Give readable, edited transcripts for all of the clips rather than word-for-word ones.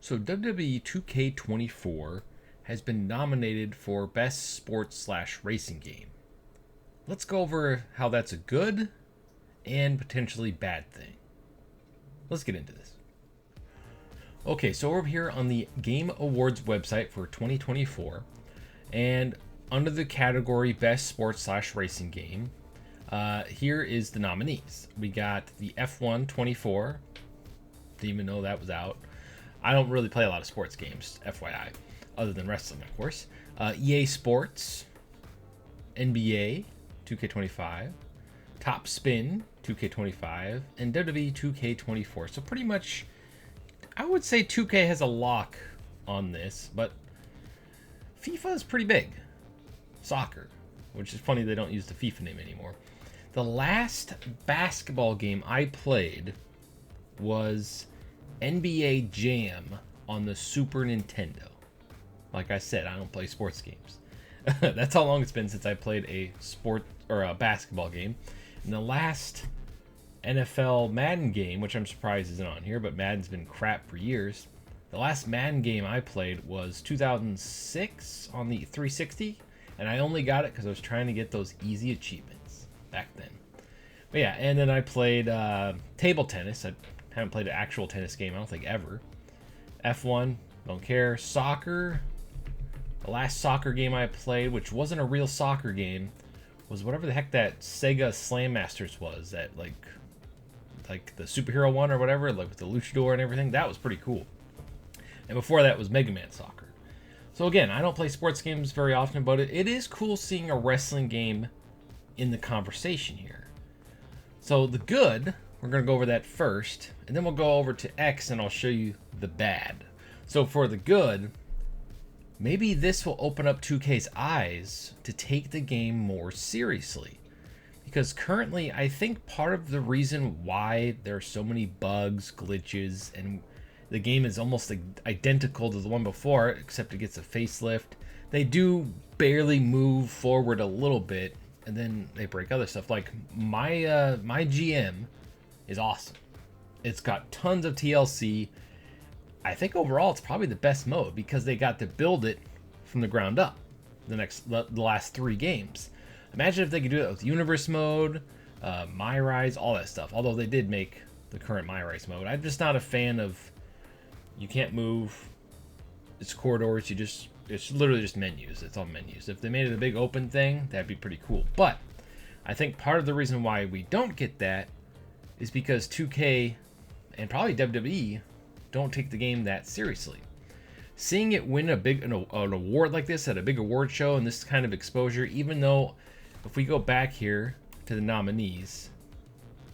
So WWE 2K24 has been nominated for Best Sports/Racing Game. Let's go over how that's a good and potentially bad thing. Let's get into this. Okay, so we're here on the Game Awards website for 2024, and under the category Best Sports/Racing Game, here is the nominees. We got the F1 24. Didn't even know that was out. I don't really play a lot of sports games, FYI, other than wrestling, of course. EA Sports, NBA 2K25, Top Spin 2K25, and WWE 2K24. So pretty much, I would say 2K has a lock on this, but FIFA is pretty big. Soccer, which is funny they don't use the FIFA name anymore. The last basketball game I played was NBA Jam on the Super Nintendo. Like I said, I don't play sports games. That's how long it's been since I played a sport or a basketball game. And the last NFL Madden game, which I'm surprised isn't on here, but Madden's been crap for years. The last Madden game I played was 2006 on the 360, and I only got it because I was trying to get those easy achievements back then. But yeah, and then I played table tennis. I haven't played an actual tennis game, I don't think, ever. F1, don't care. Soccer, the last soccer game I played, which wasn't a real soccer game, was whatever the heck that Sega Slam Masters was. That like the superhero one or whatever, like with the luchador and everything. That was pretty cool. And before that was Mega Man Soccer. So again, I don't play sports games very often, but it is cool seeing a wrestling game in the conversation here. So the good, we're going to go over that first, and then we'll go over to X and I'll show you the bad. So for the good, maybe this will open up 2K's eyes to take the game more seriously. Because currently, I think part of the reason why there are so many bugs, glitches, and the game is almost identical to the one before, except it gets a facelift. They do barely move forward a little bit, and then they break other stuff. Like my GM is awesome. It's got tons of TLC. I think overall it's probably the best mode because they got to build it from the ground up. The last 3 games. Imagine if they could do that with Universe mode, My Rise, all that stuff. Although they did make the current My Rise mode. I'm just not a fan of, you can't move. It's corridors. It's literally just menus. It's all menus. If they made it a big open thing, that'd be pretty cool. But I think part of the reason why we don't get that is because 2K and probably WWE don't take the game that seriously. Seeing it win an award like this at a big award show and this kind of exposure, even though if we go back here to the nominees,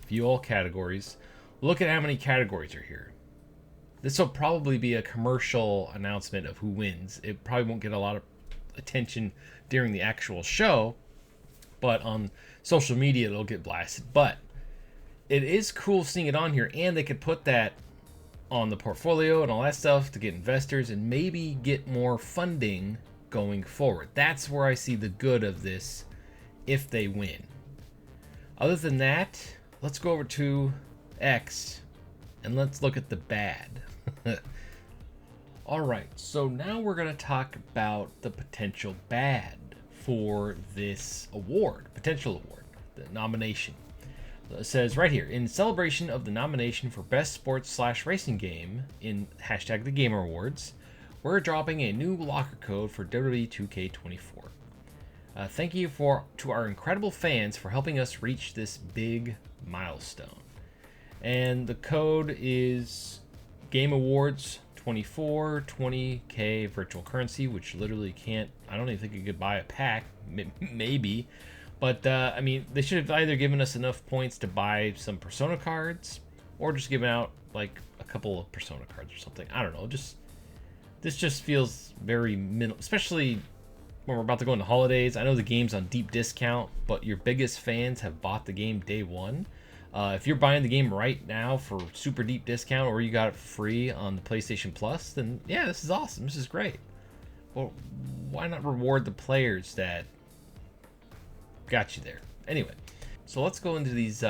view all categories, look at how many categories are here. This will probably be a commercial announcement of who wins. It probably won't get a lot of attention during the actual show, but on social media it'll get blasted. But it is cool seeing it on here, and they could put that on the portfolio and all that stuff to get investors and maybe get more funding going forward. That's where I see the good of this if they win. Other than that, let's go over to X and let's look at the bad. Alright, so now we're going to talk about the potential bad for this award, potential award, the nomination. It says right here, in celebration of the nomination for Best Sports/Racing Game in hashtag the Gamer Awards, we're dropping a new locker code for WWE 2K24. Thank you to our incredible fans for helping us reach this big milestone. And the code is Game Awards 24 20K virtual currency, which literally can't, I don't even think you could buy a pack, maybe. But, I mean, they should have either given us enough points to buy some Persona cards or just given out, like, a couple of Persona cards or something. I don't know. This just feels very minimal, especially when we're about to go into holidays. I know the game's on deep discount, but your biggest fans have bought the game day one. If you're buying the game right now for super deep discount or you got it free on the PlayStation Plus, then, yeah, this is awesome. This is great. Well, why not reward the players that got you there? Anyway, so let's go into these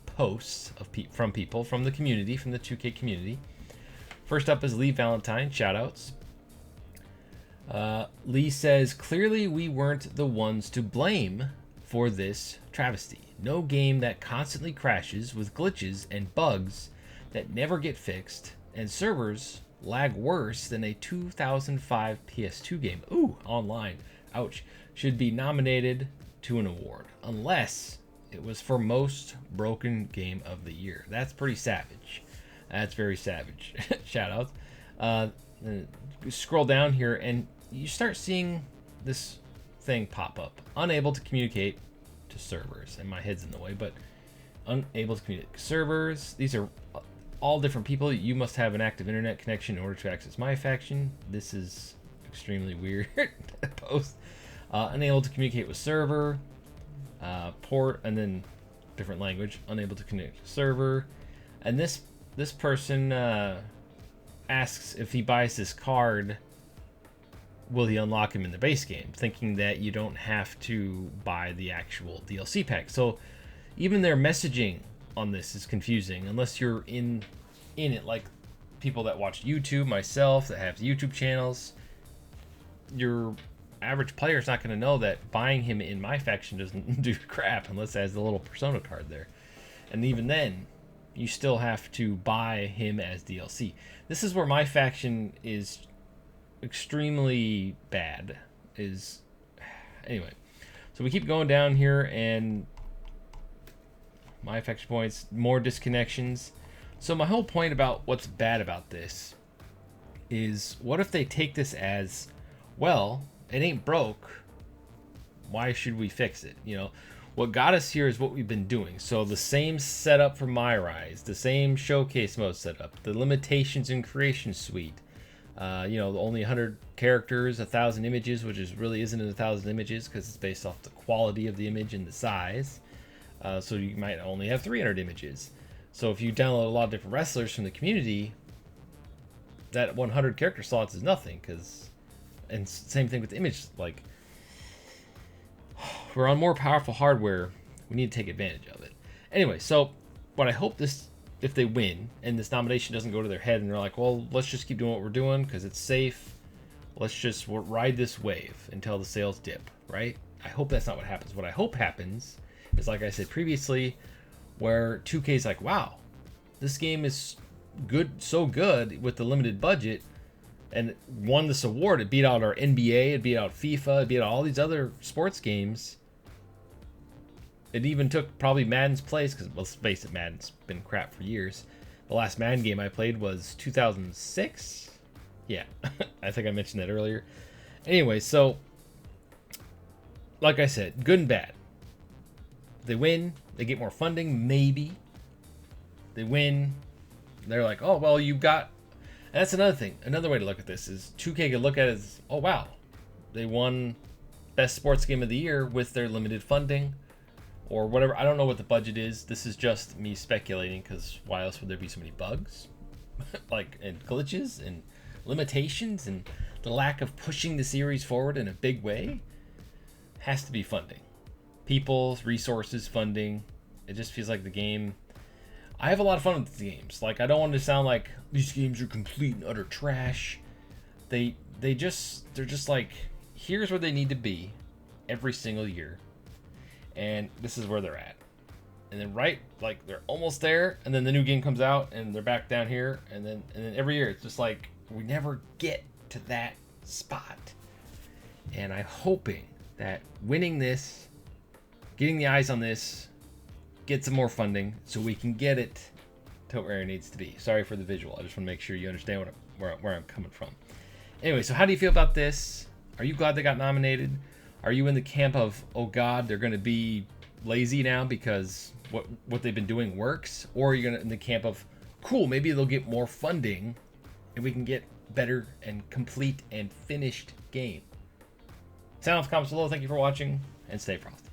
posts of from people from the community, from the 2K community. First up is Lee Valentine. Shoutouts. Lee says, clearly we weren't the ones to blame for this travesty. No game that constantly crashes with glitches and bugs that never get fixed, and servers lag worse than a 2005 PS2 game. Ooh, online. Ouch. Should be nominated to an award, unless it was for most broken game of the year. That's pretty savage. That's very savage. Shout out. Scroll down here and you start seeing this thing pop up. Unable to communicate to servers. And my head's in the way, but unable to communicate to servers. These are all different people. You must have an active internet connection in order to access my faction. This is extremely weird post. Unable to communicate with server. Port, and then different language. Unable to connect to server. And this person asks if he buys this card, will he unlock him in the base game, thinking that you don't have to buy the actual DLC pack. So even their messaging on this is confusing unless you're in it, like people that watch YouTube, myself, that have YouTube channels. Your average player is not going to know that buying him in my faction doesn't do crap unless it has the little persona card there. And even then, you still have to buy him as DLC. This is where my faction is extremely bad. Anyway, so we keep going down here, and my faction points, more disconnections. So my whole point about what's bad about this is, what if they take this as, well, it ain't broke, why should we fix it? You know, what got us here is what we've been doing. So the same setup for My Rise, the same showcase mode setup, the limitations in creation suite, you know, only 100 characters, 1,000 images, which really isn't 1,000 images because it's based off the quality of the image and the size. So you might only have 300 images. So if you download a lot of different wrestlers from the community, that 100 character slots is nothing. And same thing with the image. Like, we're on more powerful hardware. We need to take advantage of it. Anyway, so what I hope this, if they win and this nomination doesn't go to their head and they're like, well, let's just keep doing what we're doing because it's safe. Let's just ride this wave until the sales dip, right? I hope that's not what happens. What I hope happens is, like I said previously, where 2K is like, wow, this game is good, so good with the limited budget, and won this award. It beat out our NBA, it beat out FIFA, it beat out all these other sports games. It even took probably Madden's place, because let's face it, Madden's been crap for years. The last Madden game I played was 2006. Yeah, I think I mentioned that earlier. Anyway, so like I said, good and bad. They win, they get more funding, maybe. They win, they're like, oh, well, you got... And that's another thing. Another way to look at this is 2K could look at it as, oh, wow, they won Best Sports Game of the Year with their limited funding or whatever. I don't know what the budget is. This is just me speculating, because why else would there be so many bugs? Like, and glitches and limitations and the lack of pushing the series forward in a big way. Has to be funding. People, resources, funding. It just feels like the game... I have a lot of fun with the games. Like, I don't want to sound like these games are complete and utter trash. They're just like, here's where they need to be every single year, and this is where they're at. And then like they're almost there, and then the new game comes out and they're back down here, and then every year it's just like we never get to that spot. And I'm hoping that winning this, getting the eyes on this, get some more funding so we can get it to where it needs to be. Sorry for the visual. I just want to make sure you understand where I'm coming from. Anyway, so how do you feel about this? Are you glad they got nominated? Are you in the camp of, oh God, they're going to be lazy now because what they've been doing works? Or are you in the camp of, cool, maybe they'll get more funding and we can get better and complete and finished game? Sound off in the comments below. Thank you for watching, and stay frosty.